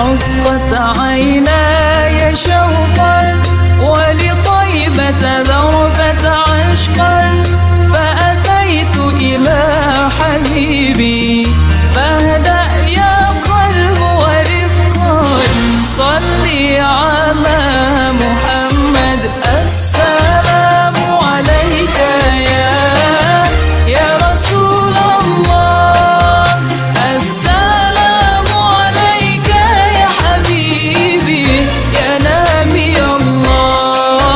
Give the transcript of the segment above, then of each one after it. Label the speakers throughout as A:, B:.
A: رقت عيناي شوقا ولطيبة ذرفت عشقا فأتيت إلى حبيبي فاهدأ يا قلب ورفقا صلي على محمد السلام عليك يا رسول الله السلام عليك يا حبيبي يا نبي الله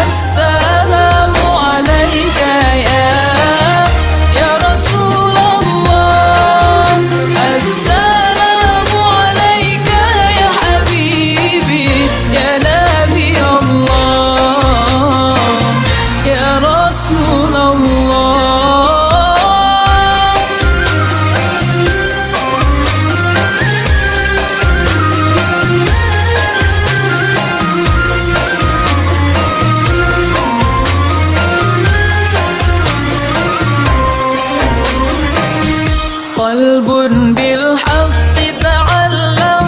A: السلام عليك يا رسول الله السلام عليك يا حبيبي يا نبي الله يا رسول الله. قلب بالحق تعلم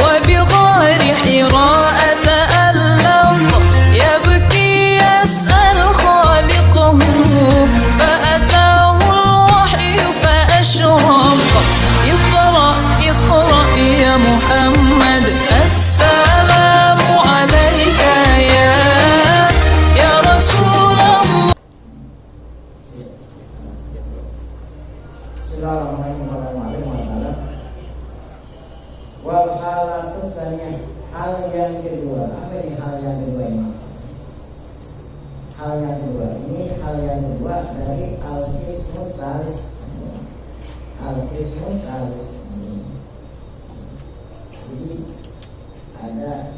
A: وبغار حراء تألم يبكي يسأل خالقه فأتاه الوحي فأشرق اقرأ اقرأ يا محمد السلام عليك يا رسول الله.
B: Wal halatu sanya hal yang kedua. Apa ini hal yang kedua ini? Hal yang kedua ini hal yang kedua dari al-qismus salis. Al-qismus salis. Jadi ada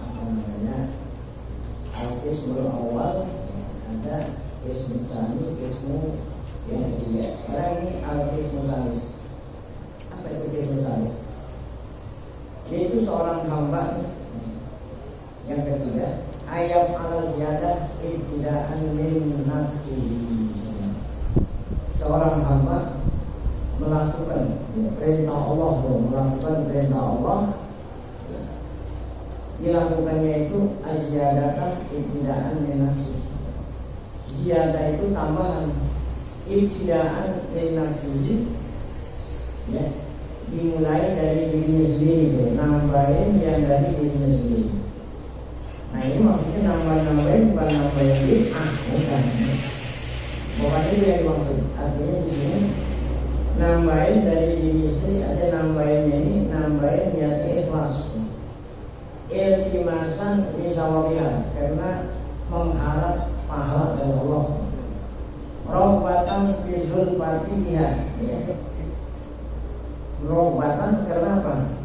B: apa namanya al-qismul awal, ada qismus sani, qismu yang ketiga. Sekarang ini al-qismus salis. Apa itu qismus salis? Yaitu seorang hamba yang ketiga ayat al-jadah ibtidaan min nafsihi. Seorang hamba melakukan perintah Allah, melakukan perintah Allah, dilakukannya itu az-ziyadah ibtidaan min nafsihi. Ziyadah itu tambahan, ibtidaan min nafsihi, ya, dimulai dari dirinya sendiri, nambahin yang dari dirinya sendiri. Nah ini maksudnya nambahin bukan nambahin bid'ah, bukan itu yang dimaksud. Artinya di sini nambahin dari dirinya sendiri, ada nambahinnya ini nambahin niat ikhlas, iltimasan bisawabiha, karena mengharap pahala dari Allah, rohbatan bizul fatihah, ya. Rohbatan karena apa?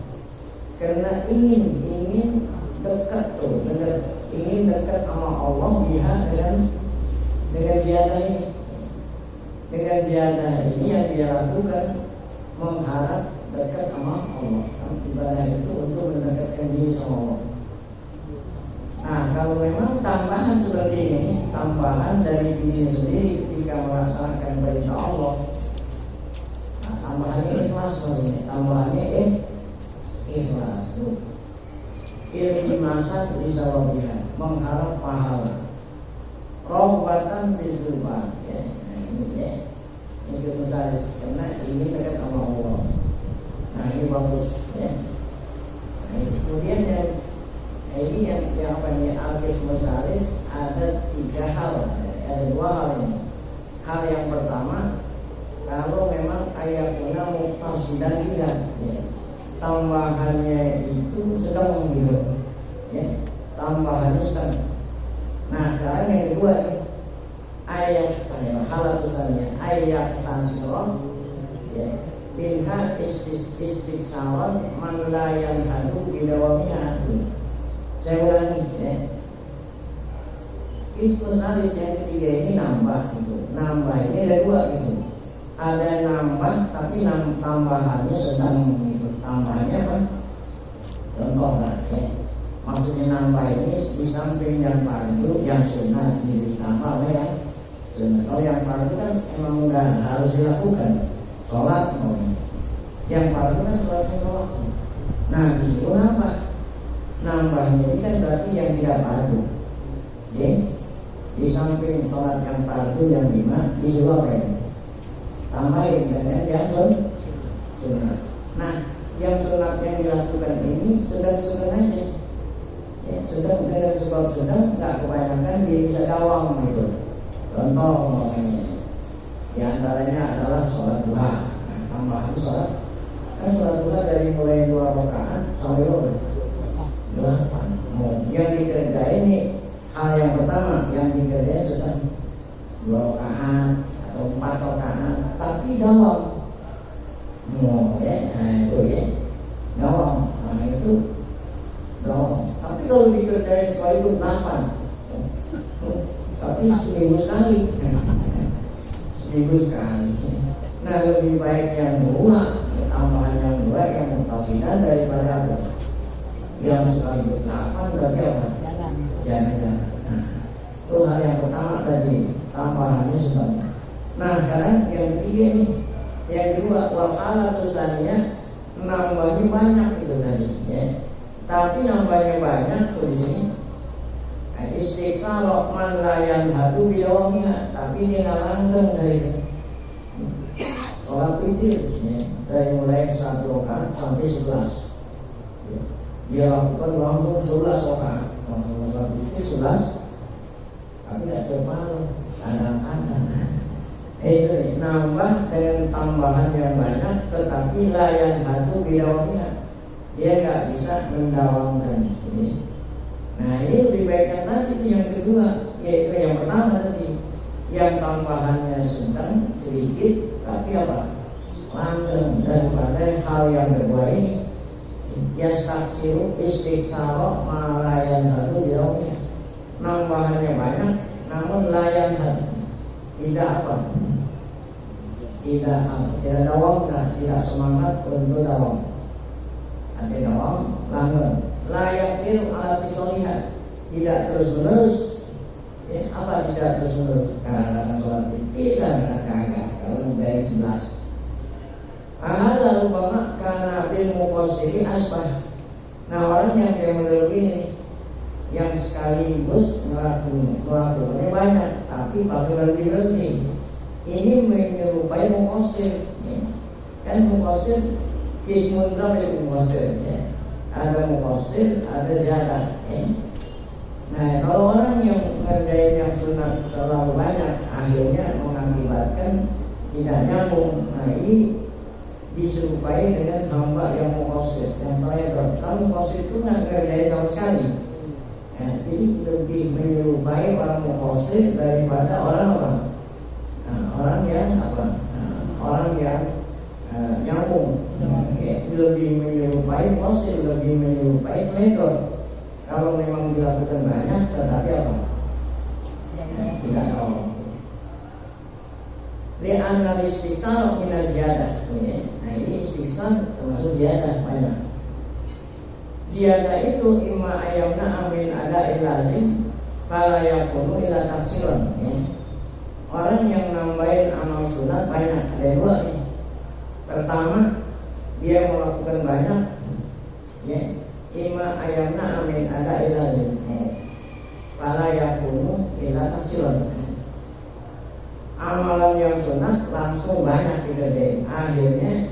B: Karena ingin dekat tuh, ingin dekat sama Allah biha dengan ziyadah ini. Dengan ziyadah ini yang dia lakukan mengharap dekat sama Allah. Ibadah itu untuk mendekatkan diri sama Allah. Nah kalau memang tambahan seperti ini, tambahan dari diri sendiri ketika melaksanakan perintah Allah, tambahannya ikhlas, tambahannya ikhlas tuh. Iltimasan bisawabiha, mengharap pahala. Rohbatan bizulfah, ya. Nah ini ya, ini misalnya karena ini dekat sama Allah. Nah ini bagus, ya. Nah, kemudian ini yang apa ini al-qismus salis, ada 3 hal, ada 2 hal ini. Hal yang pertama, kalau memang ayatnya muqtasidan dia, ya, tambahannya itu sedang gitu, ya, tambahannya sedang. Nah sekarang yang kedua nih, ayat halatusannya ayat tasirah, ya, minha istiksaran man la yanhadu bidawamiha. Saya ulangi, ya. Qismus salis yang ketiga ini nambah gitu. Nambah ini ada 2 gitu. Ada nambah tapi tambahannya sedang gitu. Tambahannya apa? Contoh lah, ya. Maksudnya nambah ini di samping yang fardu, yang sunat ditambah ya. Sunat. Kalau yang fardu kan emang udah harus dilakukan. Sholat mau. Yang fardu kan sholat lima waktu. Nah disuruh nambah. Nambahnya ini kan berarti yang tidak fardu. Oke? Di samping sholat yang fardu yang 5 disuruh apa ya? Tambahin dan yang sunat. Nah yang sunat yang dilakukan ini sedang-sedang aja. Ya, sedang dengan sebab sedang nggak kebanyakan dia bisa dawang gitu. Contoh makanya di antaranya adalah sholat duha. Nah, tambahan sholat kan sholat duha dari mulai 2 rakaat sampai 8. Yang dikerjain ini hal yang pertama yang dikerjain sedang 2 rakaat atau 4 rakaat tapi dawang. Nah itu ya dawang. Nah itu dawang. Tapi kalau dikerjain sekaligus 8 tapi seminggu sekali. Nah lebih baik yang 2 tambahan yang 2 yang mutasilan daripada apa? Yang sekaligus 8 berarti apa? Jangan. Nah, itu hal yang pertama tadi tambahannya sebanyak. Nah sekarang yang ketiga nih, yang kedua wakala tusannya nambahnya banyak itu tadi ya. Tapi nambahnya banyak tuh di sini. Istiqsal man layan hadu bidawamiha, tapi dia langgeng dari sholat witir ya, dari mulai 1 rakaat sampai 11. Ya. Dia lakukan langsung 11 rakaat, langsung sholat witir 11. Tapi tidak terlalu kadang-kadang. Itu nih, nambah dengan tambahan yang banyak, tetapi layan hadu bidawamiha, dia nggak bisa mendawamkan ini. Nah ini lebih baiknya nanti itu yang kedua, yaitu yang pertama tadi, yang tambahannya sedang sedikit tapi apa? Langgeng. Daripada hal yang kedua ini, yastaksiru istiqsaro malayan hadu diromnya, nambahannya banyak namun layan hadu tidak apa? Tidak dawam, tidak semangat untuk dawam. Ada dawam, langgeng. Layakil ala tisolihat, tidak terus-menerus ya, apa tidak terus-menerus kadang-kadang sholat tidak kagak kalau dari 11 lalu bapak karena bil muqassiri asbah. Nah orang yang kayak model ini nih, yang sekaligus melakukannya banyak tapi pakai berhenti, ini menyerupai muqassir ya. Kan muqassir kismun berapa itu muqassir ya? Ada muqassir, ada ziyadah ya. Nah kalau orang yang ngerjain yang sunat terlalu banyak, akhirnya mengakibatkan tidak nyambung. Nah ini diserupai dengan hamba yang muqassir, yang pelajar. Kalau muqassir itu nggak ngerjain sama sekali. Nah, jadi lebih menyerupai orang muqassir daripada orang apa? Nah, orang yang apa? Nah, orang yang nyambung. Lebih menyerupai muqassir, lebih menyerupai pelajar. Kalau memang dilakukan banyak, tetapi apa? Tidak tahu. Li'anna istiqsal minal ziyadah. Nah ini istiqsal termasuk ziyadah banyak. Ziyadah itu imma ayamna amin ada ilazim fala yakunu ila taksiran ya. Orang yang nambahin amal sunat banyak, ada 2 nih. Pertama, dia melakukan banyak ya. Ima ayamna amin ada ilazim fala yakunu ila taksiran. Amalan yang sunat langsung banyak dikerjain, akhirnya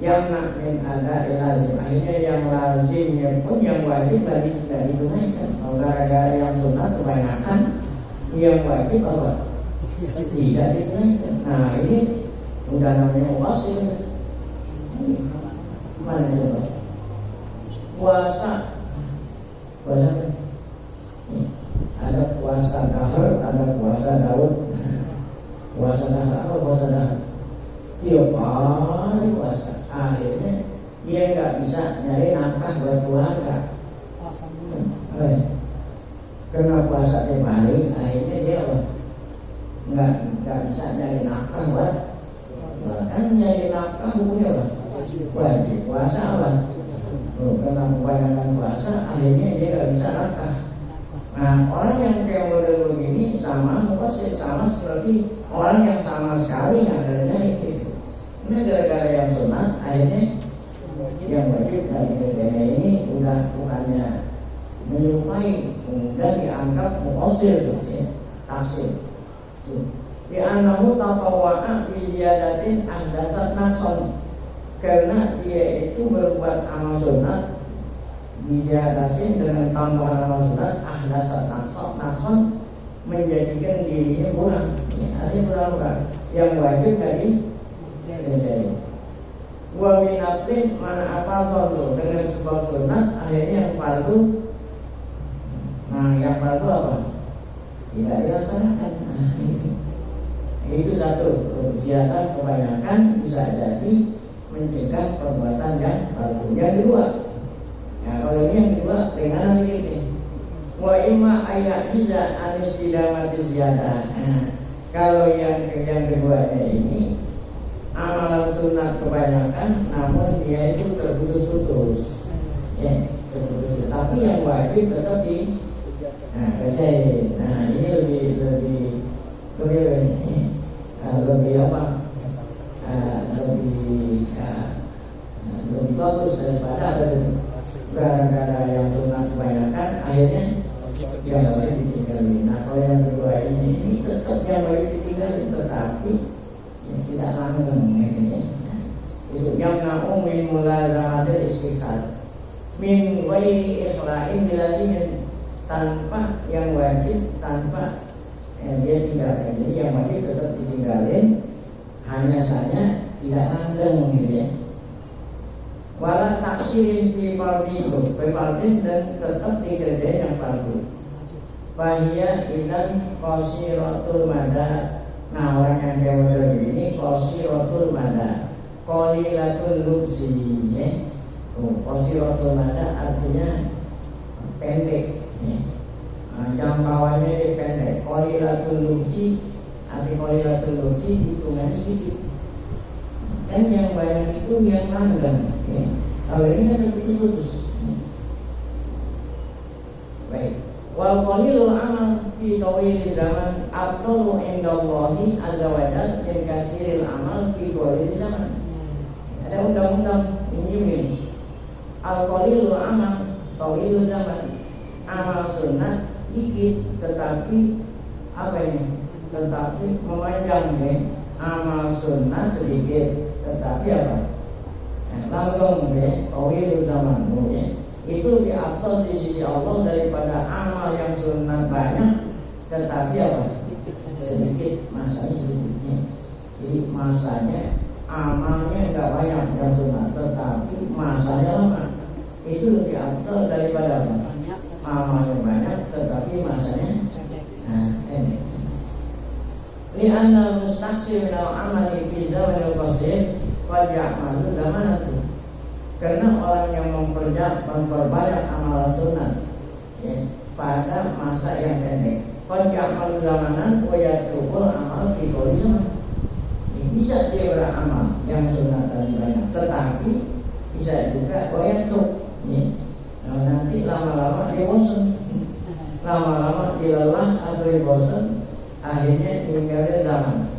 B: yang min ada ilazim, akhirnya yang lazimnya pun yang wajib tidak ditunaikan. Kalau gara-gara yang sunat kebanyakan, yang wajib apa? Tidak ditunaikan. Nah ini udah namanya muqassir. Mana coba? Puasa ada puasa dahar, ada puasa Daud. Puasa dahar apa puasa dahar? Tiap hari puasa. Akhirnya dia nggak bisa nyari nafkah buat keluarga. Karena puasa tiap hari, akhirnya dia apa? Nggak bisa nyari nafkah buat. Kan nyari nafkah hukumnya apa? Wajib puasa apa? Karena kebanyakan puasa, akhirnya dia nggak bisa nafkah. Nah orang yang kayak model begini sama muqassir, sama seperti orang yang sama sekali nggak ada itu. Ini gara-gara yang sunat, akhirnya yang wajib dari kerjanya ini udah bukannya menyerupai, udah dianggap mukosir tuh ya, taksir. Di anahu tatawa'a bi ziyadatin ahdasat nafson, karena dia itu berbuat amal sunat bijadatin dengan tambahan amal sunat ahdasat nafson menjadikan dirinya kurang. Artinya kurang yang wajib dari kerjanya. Wa minapin mana apa tonton dengan sebab sunat akhirnya yang fardu. Nah yang fardu apa? Tidak dilaksanakan. Nah, itu satu, ziyadah kebanyakan bisa jadi mencegah perbuatan yang fardu. Yang kedua, nah kalau ini yang kedua ringanan ini. Wa imma ayat hiza anis tidamati ziyadah. Nah, kalau yang keduanya ini amalan sunat kebanyakan, namun dia itu terputus-putus, ya, terputus. Tapi yang wajib tetap di, kerjain. Nah ini lebih apa? Lebih bagus daripada gara-gara yang sunat kebanyakan, akhirnya yang wajib ditinggalin. Nah kalau yang kedua ini tetap yang wajib ditinggalin, tetapi tidak langgeng ya. Itu yang na'um min mulazamatil istighsar min ghairi ikhla'in biladin, tanpa yang wajib, tanpa dia tinggalkan. Jadi yang wajib tetap ditinggalin, hanya saja tidak langgeng gitu ya. Wala taksirin fi fardin, dan tetap dikerjain yang fardu. Bahia idan qasiratul mada. Nah orang yang jauh ini qasiratul mada, qalilatul lubsi ya. Qasiratul mada artinya pendek ya. Jangkauannya pendek. Qalilatul lubsi, arti qalilatul lubsi hitungannya sedikit. Kan yang banyak itu yang langgeng ya. Kalau ini kan lebih putus. Baik. Wal qalilul amal fi tawil zaman afdalu indallahi azza wa jalla min katsiril amal fi tawil zaman. Ada undang-undang ini. Al qalilul amal tawil zaman. Amal sunat dikit tetapi apa ini? Tetapi memanjang ya. Amal sunat sedikit tetapi apa? Langgeng ya, tawil zaman ya. Itu diatur di sisi Allah daripada amal yang sunat banyak tetapi apa? Sedikit, masanya sedikitnya. Jadi masanya amalnya enggak banyak yang sunat tetapi masanya lama. Itu lebih afdal daripada apa? Amalnya banyak tetapi masanya ini. Li'anna mustaqsi minal amali fi zamanil qasir qad ya'malu zamanatu. Karena orang yang memperbanyak amalan sunat ya, pada masa yang pendek, qad ya'malu zamanan wa yatrukul amal fi kulli zaman. Bisa dia beramal yang sunat tadi banyak, tetapi bisa juga wa yatruk ya. Nah, nanti lama-lama dia bosan, lama-lama dia lelah atau dia bosan, akhirnya tinggalin zaman.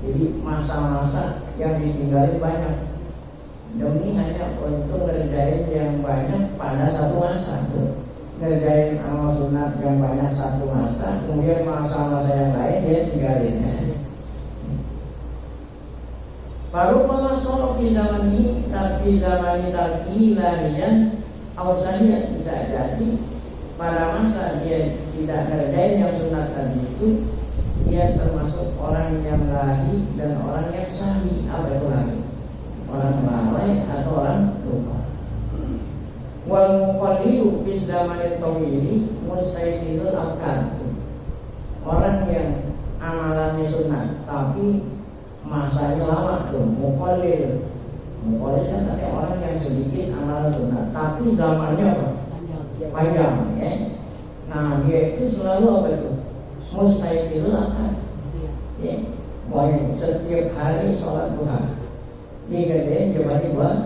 B: Jadi masa-masa yang ditinggalin banyak demi hanya untuk ngerjain yang banyak pada satu masa tuh. Ngerjain amal sunat yang banyak satu masa, kemudian masa-masa yang lain dia tinggalin. Baru kalau sholat di zaman ini, tapi zaman ini tadi lahian awsahiyat, bisa jadi pada masa dia tidak ngerjain yang sunat tadi itu, dia termasuk orang yang lahi dan orang yang sahih. Apa itu lahi? Orang lalai atau orang lupa. Wal muqallidu fi zamanil tawili mustahilul afkar. Orang yang amalannya sunat tapi masanya lama tuh muqallil. Muqallil kan ada orang yang sedikit amalan sunat tapi zamannya apa? Panjang ya. Nah dia itu selalu apa itu? Mustahilul afkar. Ya. Pokoknya setiap hari sholat duha dikerjain coba dibuat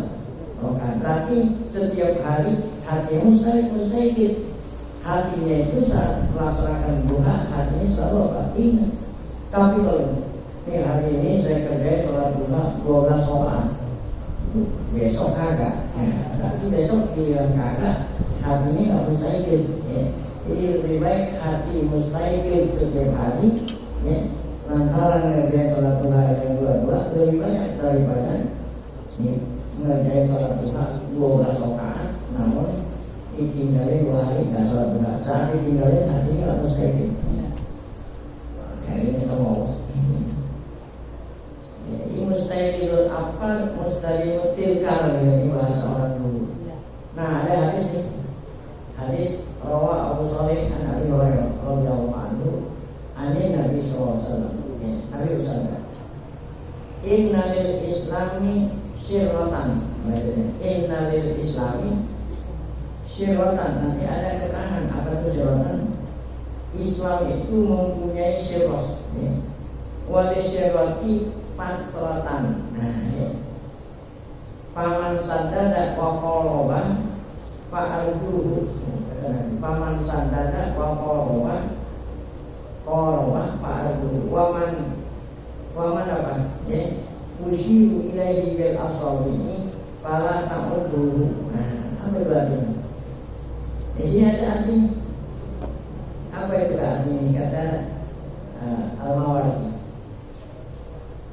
B: rokaat. Berarti setiap hari hati mustahil. Hatinya itu saat melaksanakan duha, hatinya selalu apa? Ingat. Tapi kalau Ini hari ini saya kerjain sholat duha 12 sholat. Besok kagak. Tapi besok giliran kagak, hatinya nggak mustahil. Jadi lebih baik hati mustahil setiap hari. Lantaran ngerjain sholat duha yang dua-dua lebih banyak daripada ngerjain sholat duha 12 sholat. Namun ditinggalin 2 hari nggak sholat duha. Saat ditinggalin hatinya nggak mustahil. Jadi kita mau ini mustahilul apa, mustahilul tilkal, ini bahasa orang dulu. Nah, ada hadis nih, hadis rawa Abu Shalih an Abi Hurairah radhiyallahu anhu, ani Nabi SAW. Nabi bersabda, innalil islami syiratan, innalil islami syiratan. Nanti ada keterangan apa itu syiratan. Islam itu mempunyai syirah, wali syirati patratan. Paman sadada wa qoloba fa'arjuhu. Paman sadada wa qoloba fa'arjuhu. Waman apa? Usyiru ilaihi bil asabihi fala ta'udduhu. Apa itu artinya? Di sini ada artinya. Apa itu artinya? Kata Al-Mawardi,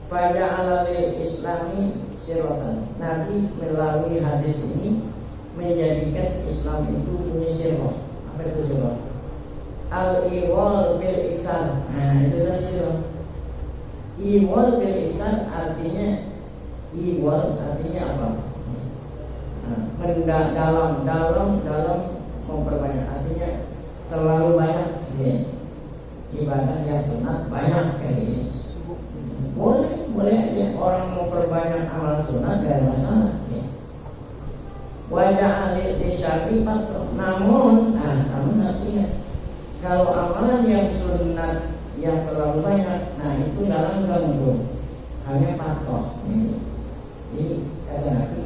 B: pada alal islami siratan. Nabi melalui hadis ini menjadikan Islam itu punya sirah. Apa itu sirah? Al-iwal bil iktar. Nah, itu kan sirah. Iwal bil iktar artinya, iwal artinya apa? Dalam memperbanyak, artinya terlalu banyak. Ibadah yang sunat banyak kali ini. Boleh aja orang mau perbanyak amal sunat, gak ada masalah. Wajah alih disyari patro. Namun harus ingat, kalau amalan yang sunat yang terlalu banyak, nah itu dalam ganggu, hanya patro. Jadi kata Nabi,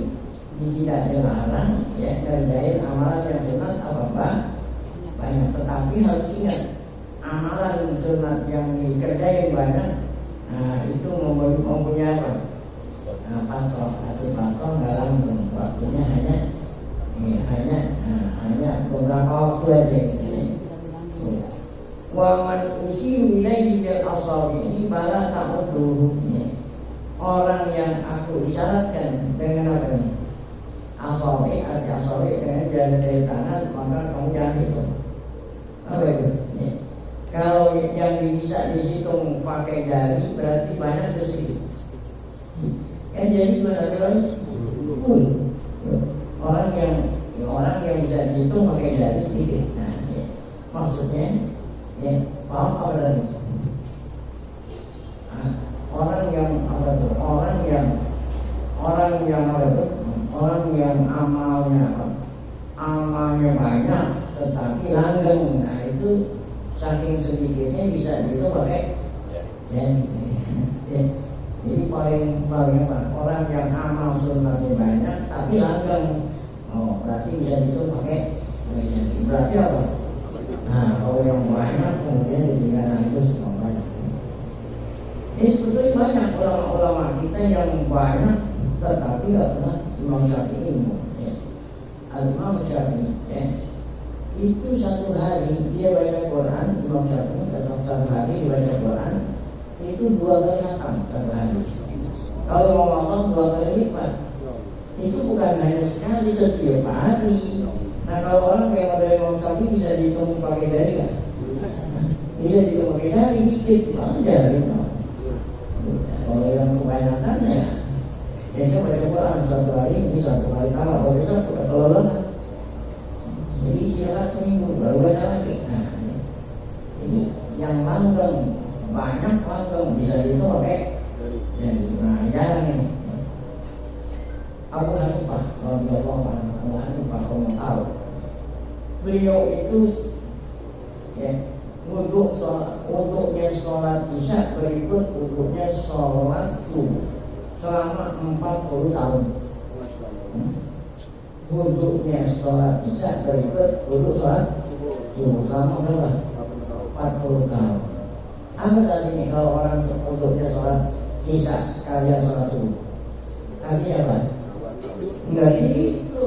B: tidak dilarang ngerjain amalan yang sunat apa banyak, tetapi harus ingat amalan sunat yang dikerjain banyak. Nah itu mempunyai apa? Patrol, arti patrol dalam waktunya hanya beberapa waktu aja gitu. Wa man usyiru ilaihi bil asabi, ini bala ta'udduhu. Orang yang aku isyaratkan dengan apa ini? Asabi, arti asabi dengan jari tangan, maka kamu jangan hitung. Apa itu? Kalau yang bisa dihitung pakai jari berarti banyak atau sedikit? Jadi sebenarnya orang yang bisa dihitung pakai jari sedikit. Nah, maksudnya, paham apa tadi? Orang yang apa tuh? Orang yang amalnya banyak tetapi langgeng. Nah itu saking sedikitnya bisa dihitung pakai jari. Jadi paling apa? Orang yang amal sunatnya banyak tapi langgeng, berarti bisa dihitung pakai jari. Berarti apa? Nah kalau yang banyak kemudian ditinggalkan itu semua banyak. Ini sebetulnya banyak ulama-ulama kita yang banyak tetapi nggak pernah Imam Syafi'i. Imam Syafi'i itu satu hari dia baca Quran, Imam Syafi'i dalam satu hari dia baca Quran itu 2 kali khatam satu hari. Kalau mau ngomong 2 kali lipat, itu bukan hanya sekali, setiap hari. Nah kalau orang kayak model Imam Syafi'i bisa dihitung pakai jari kan? Bisa dihitung pakai jari dikit, jari. Kalau yang kebanyakan dia baca Quran satu hari ini 1 kali tamat, kalau besok udah kelolohan. Jadi istirahat seminggu baru baca lagi. Nah, ini yang langgeng banyak langgeng bisa dihitung pakai jari. Nah, jarang ini. Abu Hanifah, Abu Hanifah kalau tahu, beliau itu untuknya sholat isya berikut untuknya sholat subuh selama 40 tahun. Untuknya sholat isya berikut untuk sholat subuh selama berapa? 40 tahun. Apa artinya kalau orang untuknya sholat isya sekalian sholat subuh? Artinya apa? Enggak gitu.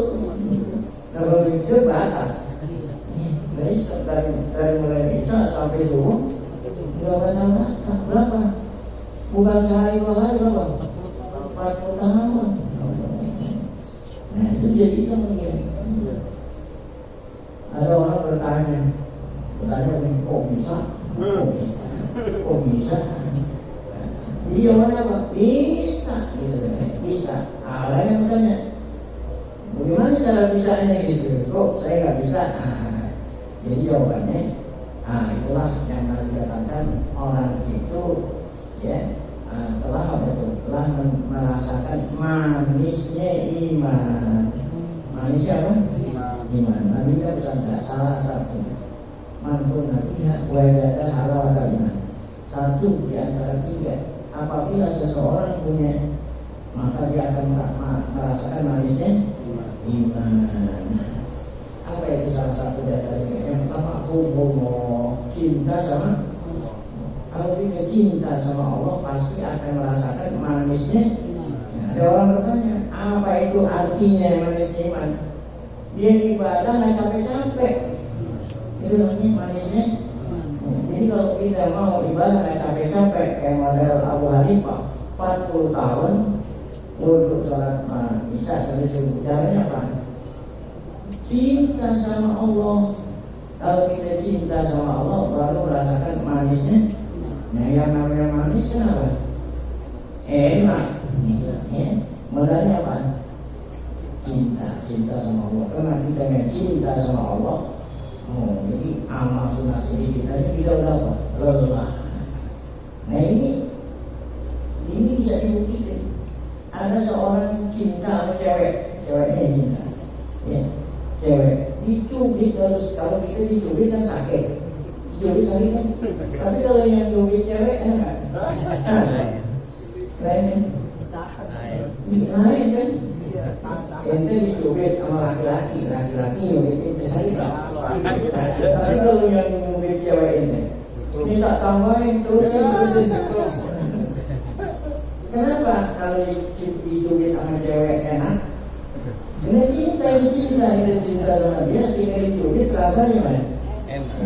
B: Nah kalau itu batas. Dari mulai isya sampai subuh enggak batas. Berapa? Bukan sehari 2 hari berapa? 40 tahun. Nah itu jadi kemudian ada orang bertanya kok bisa? Kok bisa? Jadi jawabannya apa? Bisa gitu kan? Bisa. Ada yang bertanya bagaimana cara bisanya gitu? Kok saya nggak bisa? Jadi jawabannya itulah yang Nabi katakan orang itu ya telah merasakan manisnya iman. Manisnya apa? Iman. Nabi kan bersabda salah satu mantul nabiha wajada halawata iman. Satu di antara 3. Apabila seseorang punya, maka dia akan merasakan manisnya iman. Apa itu salah satu dari yang pertama? Cinta sama Allah. Kalau kita cinta sama Allah pasti akan merasakan manisnya. Ada orang bertanya, apa itu artinya manisnya iman? Dia ibadah nggak capek-capek. Itu namanya manisnya. Jadi kalau kita mau ibadah nggak capek-capek kayak model Abu Hanifah 40 tahun untuk sholat isya sampai subuh, caranya apa? Cinta sama Allah. Kalau kita cinta sama Allah baru merasakan manisnya. Nah yang namanya manis kenapa? Enak. Ya. Modalnya apa? Cinta sama Allah. Karena kita yang cinta sama Allah, jadi amal sunat sedikit aja kita udah apa? Lelah. Nah ini bisa dibuktikan. Ada seorang cinta sama ceweknya cinta, ya, cewek dicubit terus. Kalau kita dicubit kan sakit, sakit kan. Tapi kalau yang cubit cewek enak, lain kan. Ente dicubit sama laki-laki nyubit ente sakit nggak? Tapi kalau yang nyubit cewek ente, minta tambahin terusin. Kenapa kalau dicubit sama cewek enak? Ini cinta sama dia sehingga dicubit rasanya mana? Enak.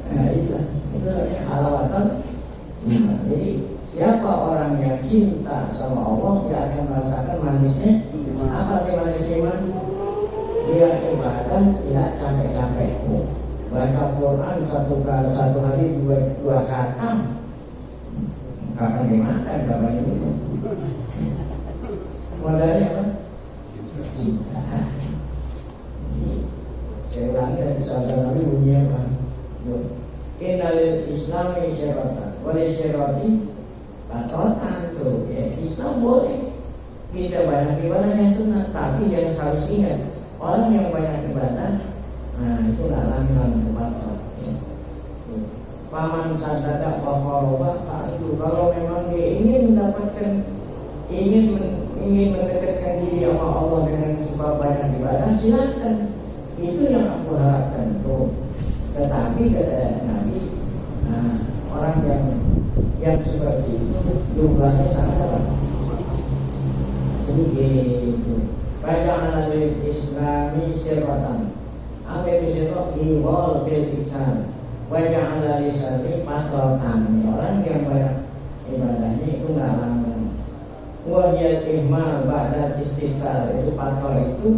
B: Nah itu namanya halawatan. Jadi siapa orang yang cinta sama Allah dia akan merasakan manisnya. Apa arti manisnya iman? Dia ibadah tidak capek-capek. Baca Quran satu hari dua khatam. Kapan dimakan, kapan diminum. Modalnya apa? Cinta. Saya ulangi dari sabda Nabi bunyinya apa? Innal Islami syaratan, boleh syarati patotan tuh. Ya, Islam boleh kita banyak ibadah yang sunnah, tapi yang harus ingat orang yang banyak ibadah, nah itu larangan batal. Ya. Paman sadada waqarobah itu kalau memang dia ingin mendapatkan, ingin mendekatkan diri sama Allah dengan sebab banyak ibadah, silakan. Itu yang aku harapkan tuh. Tetapi kata Nabi, orang yang seperti itu jumlahnya sangat apa? Sedikit. Bacaan al Islami siratan. Apa itu sirot? Iwal bil ihsan. Bacaan al Islami patrotan. Orang yang banyak ibadahnya itu ngalangan. Wajib ihmal ba'dal istighfar. Itu patrol itu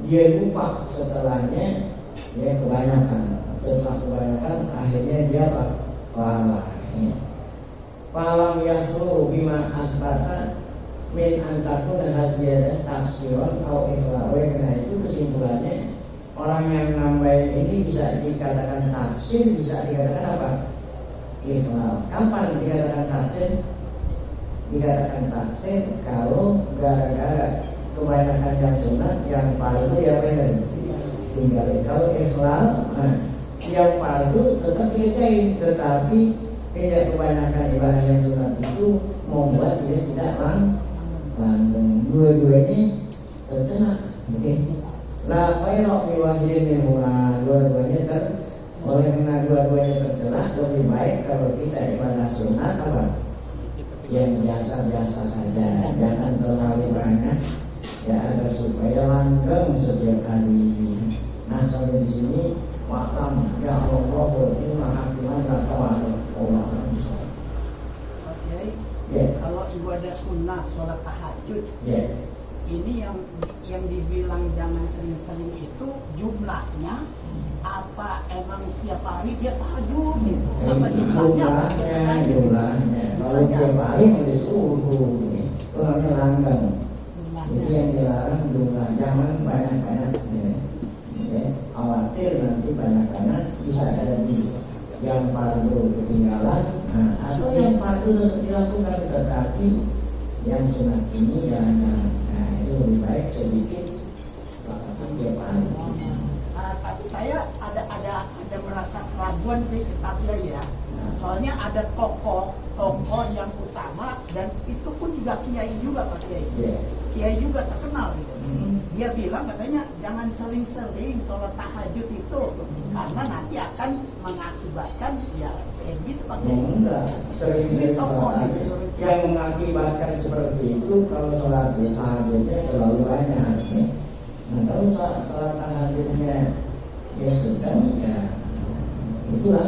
B: dia lupa setelahnya, dia kebanyakan. Setelah kebanyakan akhirnya dia lalai. Falam yasru bima asbata min antakun hajiyadah tafsiron atau ikhlawe. Karena itu kesimpulannya orang yang nambahin ini bisa dikatakan tafsir, bisa dikatakan apa? Ikhlal. Kapan dikatakan tafsir? Dikatakan tafsir kalau gara-gara kebanyakan yang sunat, yang fardu ya benar tinggal. Kalau ikhlal, yang fardu tetap dikerjain, tetapi tidak kebanyakan ibadah yang sunat itu membuat dia tidak langgeng. Dua-duanya terkena. La khairu fi wahidin minhuma, dua-duanya oleh langgeng setiap hari. Nah sampai di sini makam ya Allah ini hakiman dan tawar Allah.
C: Oke.
B: Ya.
C: Kalau ibadah sunnah sholat tahajud,
B: Ya.
C: ini yang dibilang jangan sering-sering itu jumlahnya apa emang setiap hari dia tahajud gitu? Apa jumlahnya?
B: Jumlahnya. Kalau tiap hari mau disuruh, itu namanya langgeng. Jadi yang dilarang jumlah, jangan banyak-banyak. Ya, khawatir nanti banyak-banyak bisa jadi yang fardu ketinggalan, atau yang fardu tetap dilakukan tetapi yang sunat ini jangan. Nah itu lebih baik sedikit lakukan tiap hari.
C: Tapi saya ada merasa keraguan tapi ya. Soalnya ada tokoh yang utama dan itu pun juga kiai juga Pak Kiai.
B: Yeah.
C: Kiai juga terkenal gitu. Dia bilang katanya jangan sering-sering sholat tahajud itu karena nanti akan mengakibatkan ya kayak gitu Pak Kiai.
B: Enggak, sering-sering sholat yang mengakibatkan seperti itu kalau sholat tahajudnya terlalu banyak. Nah kalau sholat tahajudnya ya sedang ya itulah.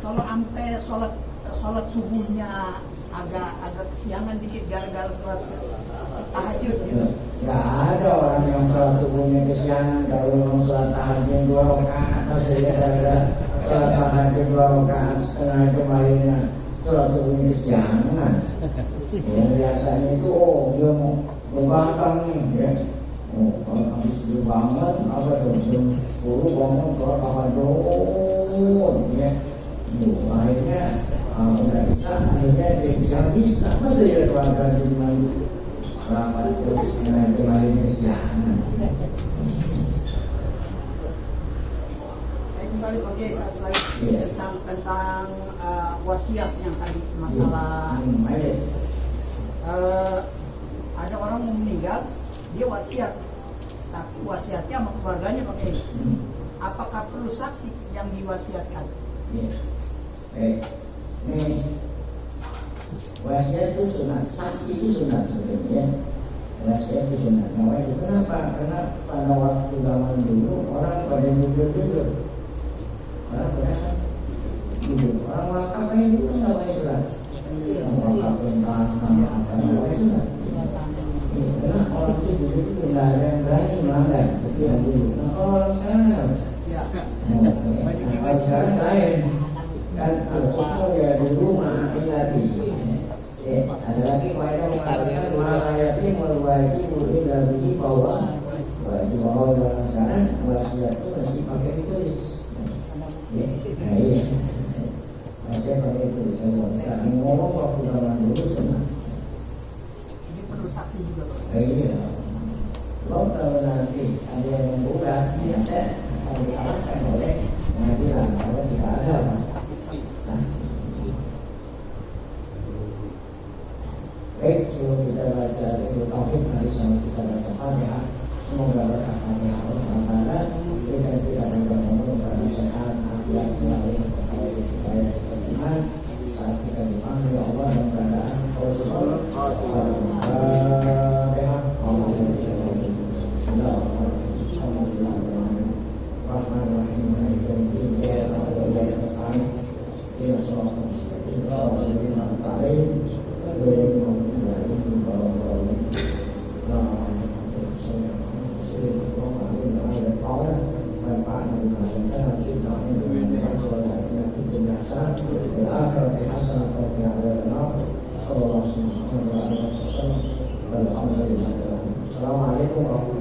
C: Kalau sampai sholat subuhnya agak kesiangan dikit gara-gara sholat tahajud gitu.
B: Nggak ada orang yang sholat subuhnya kesiangan kalau mau sholat tahajud 2 rakaat masih gara-gara sholat tahajud 2 rakaat setengah kembalinya sholat subuhnya kesiangan. Yang biasanya itu dia mau gampang nih ya. Kalau habis bangun apa tuh jam 10 bangun sholat tahajud ya. Akhirnya nggak bisa, akhirnya dia bisa masih ya keluarga di mana rapat terus kemarin kesiangan.
C: Kembali Oke, satu lagi tentang wasiat yang tadi masalah ada orang mau meninggal dia wasiat tapi wasiatnya sama keluarganya pakai apakah perlu saksi yang diwasiatkan?
B: Nih, wasiat itu sunat, saksi itu sunat sebenarnya. Wasiat itu sunat. Namanya kenapa? Karena pada waktu zaman dulu orang pada jujur. Orang pada jujur. Orang wakaf yang dulu nggak boleh sunat. Wakaf tentang apa nggak boleh sunat. Karena orang itu jujur itu nggak ada yang berani melanggar. Tapi yang dulu. Nah kalau orang sekarang, kalau sekarang lain. Dan al-hukmu ya dulu ma'ilati. Ada lagi kaidah mengatakan ma'ayati wajib illa bihi bahwa wajib bahwa dalam sana wasiat itu mesti pakai ditulis. Nah iya. Wasiat pakai tulis. Sekarang ngomong waktu zaman dulu semua.
C: Ini perlu saksi juga Pak.
B: Iya. Kalau nanti ada yang menggugat, dia akan diarahkan oleh pengadilan kalau tidak ada Pak. Baik, sebelum kita baca Ibnu Taufik, mari sama kita baca Fatihah. Semoga berkah Fatihah Allah berikan kita dan bermohon karena sehat, afiat, selalu kekayaan kita yang iman saat kita dipanggil Allah dalam keadaan khusus Fatihah. Assalamualaikum warahmatullahi wabarakatuh.